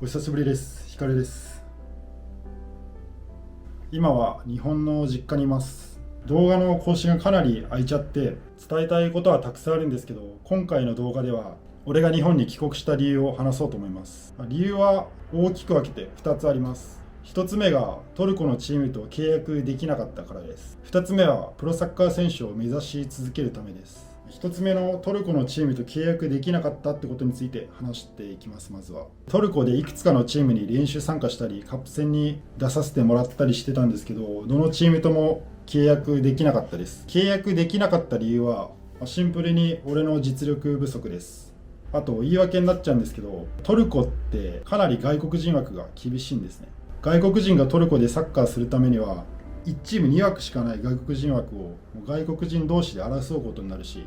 お久しぶりです。ヒカルです。今は日本の実家にいます。動画の更新がかなり空いちゃって伝えたいことはたくさんあるんですけど、今回の動画では俺が日本に帰国した理由を話そうと思います。理由は大きく分けて2つあります。1つ目がトルコのチームと契約できなかったからです。2つ目はプロサッカー選手を目指し続けるためです。1つ目のトルコのチームと契約できなかったってことについて話していきます。まずはトルコでいくつかのチームに練習参加したりカップ戦に出させてもらったりしてたんですけど、どのチームとも契約できなかったです。契約できなかった理由はシンプルに俺の実力不足です。あと言い訳になっちゃうんですけど、トルコってかなり外国人枠が厳しいんですね。外国人がトルコでサッカーするためには1チーム2枠しかない外国人枠を外国人同士で争うことになるし、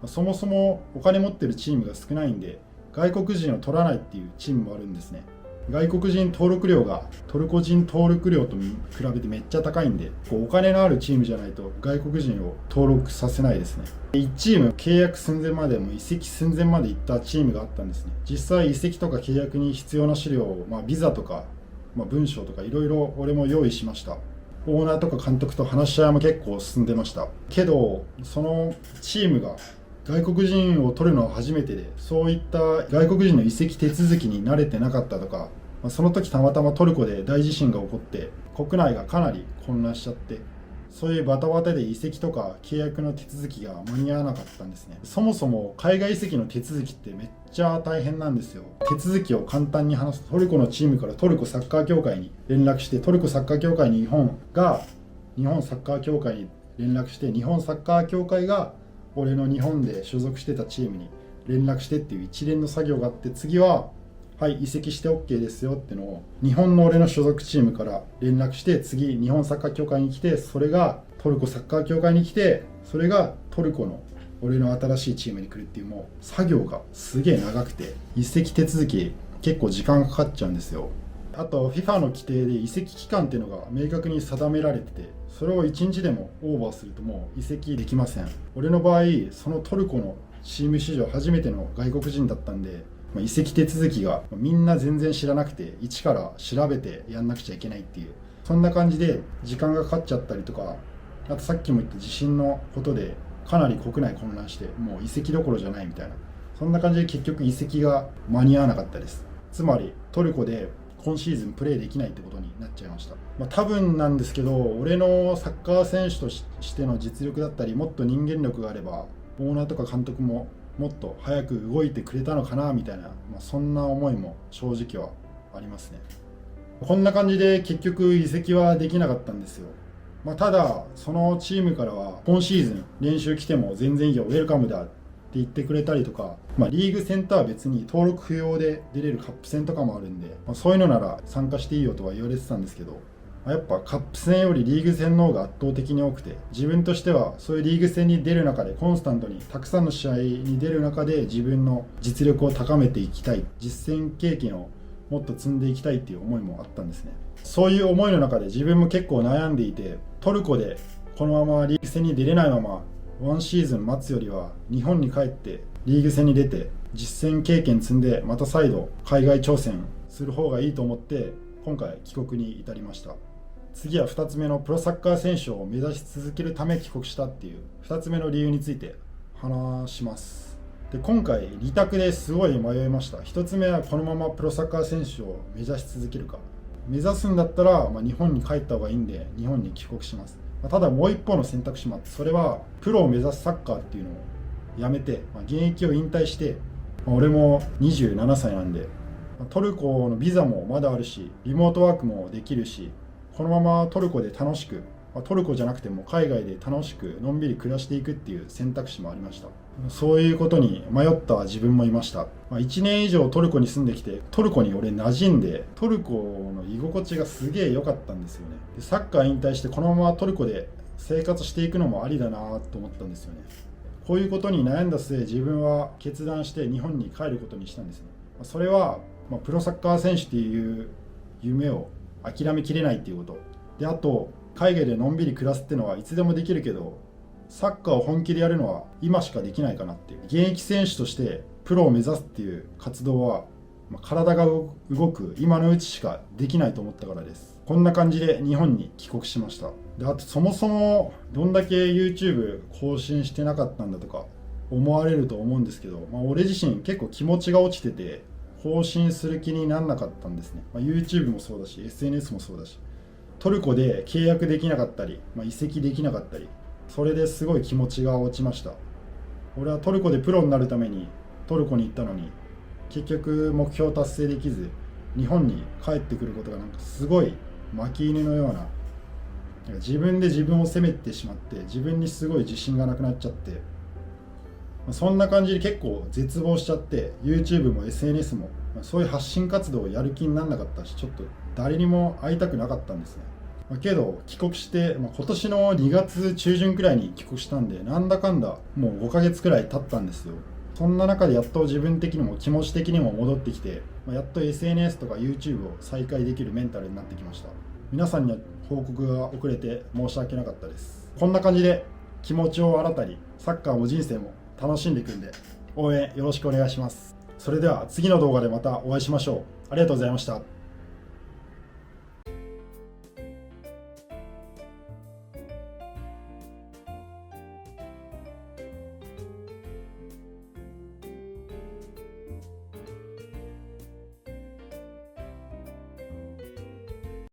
そもそもお金持ってるチームが少ないんで外国人を取らないっていうチームもあるんですね。外国人登録料がトルコ人登録料と比べてめっちゃ高いんで、お金のあるチームじゃないと外国人を登録させないですね。1チーム契約寸前まで移籍寸前まで行ったチームがあったんですね。実際移籍とか契約に必要な資料を、ビザとか、文章とかいろいろ俺も用意しました。オーナーとか監督と話し合いも結構進んでましたけど、そのチームが外国人を取るのは初めてで、そういった外国人の移籍手続きに慣れてなかったとか、その時たまたまトルコで大地震が起こって国内がかなり混乱しちゃって、そういうバタバタで移籍とか契約の手続きが間に合わなかったんですね。そもそも海外移籍の手続きってめっちゃ大変なんですよ。手続きを簡単に話すと、トルコのチームからトルコサッカー協会に連絡して、トルコサッカー協会に日本サッカー協会に連絡して、日本サッカー協会が俺の日本で所属してたチームに連絡してっていう一連の作業があって、次ははい移籍して OK ですよってのを日本の俺の所属チームから連絡して、次日本サッカー協会に来て、それがトルコサッカー協会に来て、それがトルコの俺の新しいチームに来るっていう、もう作業がすげえ長くて、移籍手続き結構時間かかっちゃうんですよ。あと FIFA の規定で移籍期間っていうのが明確に定められてて、それを1日でもオーバーするともう移籍できません。俺の場合そのトルコのチーム史上初めての外国人だったんで、移籍手続きがみんな全然知らなくて、一から調べてやんなくちゃいけないっていう、そんな感じで時間がかかっちゃったりとか、あとさっきも言った地震のことでかなり国内混乱して、もう移籍どころじゃないみたいな、そんな感じで結局移籍が間に合わなかったです。つまりトルコで今シーズンプレーできないってことになっちゃいました。多分なんですけど、俺のサッカー選手としての実力だったり、もっと人間力があればオーナーとか監督ももっと早く動いてくれたのかなみたいな、そんな思いも正直はありますね。こんな感じで結局移籍はできなかったんですよ。ただそのチームからは今シーズン練習来ても全然いいよ、ウェルカムだって言ってくれたりとか、リーグ戦とは別に登録不要で出れるカップ戦とかもあるんで、そういうのなら参加していいよとは言われてたんですけど、やっぱカップ戦よりリーグ戦の方が圧倒的に多くて、自分としてはそういうリーグ戦に出る中でコンスタントにたくさんの試合に出る中で自分の実力を高めていきたい、実戦経験をもっと積んでいきたいっていう思いもあったんですね。そういう思いの中で自分も結構悩んでいて、トルコでこのままリーグ戦に出れないままワンシーズン待つよりは日本に帰ってリーグ戦に出て実戦経験積んで、また再度海外挑戦する方がいいと思って今回帰国に至りました。次は2つ目のプロサッカー選手を目指し続けるため帰国したっていう2つ目の理由について話します。で、今回2択ですごい迷いました。1つ目はこのままプロサッカー選手を目指し続けるか、目指すんだったら、日本に帰った方がいいんで日本に帰国します。ただもう一方の選択肢もあって、それはプロを目指すサッカーっていうのをやめて、現役を引退して、俺も27歳なんでトルコのビザもまだあるし、リモートワークもできるし、このままトルコで楽しく、トルコじゃなくても海外で楽しくのんびり暮らしていくっていう選択肢もありました。そういうことに迷った自分もいました。1年以上トルコに住んできて、トルコに俺馴染んで、トルコの居心地がすげえ良かったんですよね。で、サッカー引退してこのままトルコで生活していくのもありだなと思ったんですよね。こういうことに悩んだ末、自分は決断して日本に帰ることにしたんですね。それは、プロサッカー選手っていう夢を諦めきれないっていうことで、あと海外でのんびり暮らすっていうのはいつでもできるけど、サッカーを本気でやるのは今しかできないかなっていう、現役選手としてプロを目指すっていう活動は体が動く今のうちしかできないと思ったからです。こんな感じで日本に帰国しました。で、あとそもそもどんだけ YouTube 更新してなかったんだとか思われると思うんですけど、俺自身結構気持ちが落ちてて更新する気にならなかったんですね。YouTube もそうだし SNS もそうだし、トルコで契約できなかったり、移籍できなかったり、それですごい気持ちが落ちました。俺はトルコでプロになるためにトルコに行ったのに、結局目標達成できず日本に帰ってくることがなんかすごい負け犬のような、自分で自分を責めてしまって自分にすごい自信がなくなっちゃって、そんな感じで結構絶望しちゃって、 YouTube も SNS もそういう発信活動をやる気にならなかったし、ちょっと誰にも会いたくなかったんですね。けど帰国して、今年の2月中旬くらいに帰国したんで、なんだかんだもう5ヶ月くらい経ったんですよ。そんな中でやっと自分的にも気持ち的にも戻ってきて、やっと SNS とか YouTube を再開できるメンタルになってきました。皆さんには報告が遅れて申し訳なかったです。こんな感じで気持ちを新たにサッカーも人生も楽しんでいくんで、応援よろしくお願いします。それでは次の動画でまたお会いしましょう。ありがとうございました。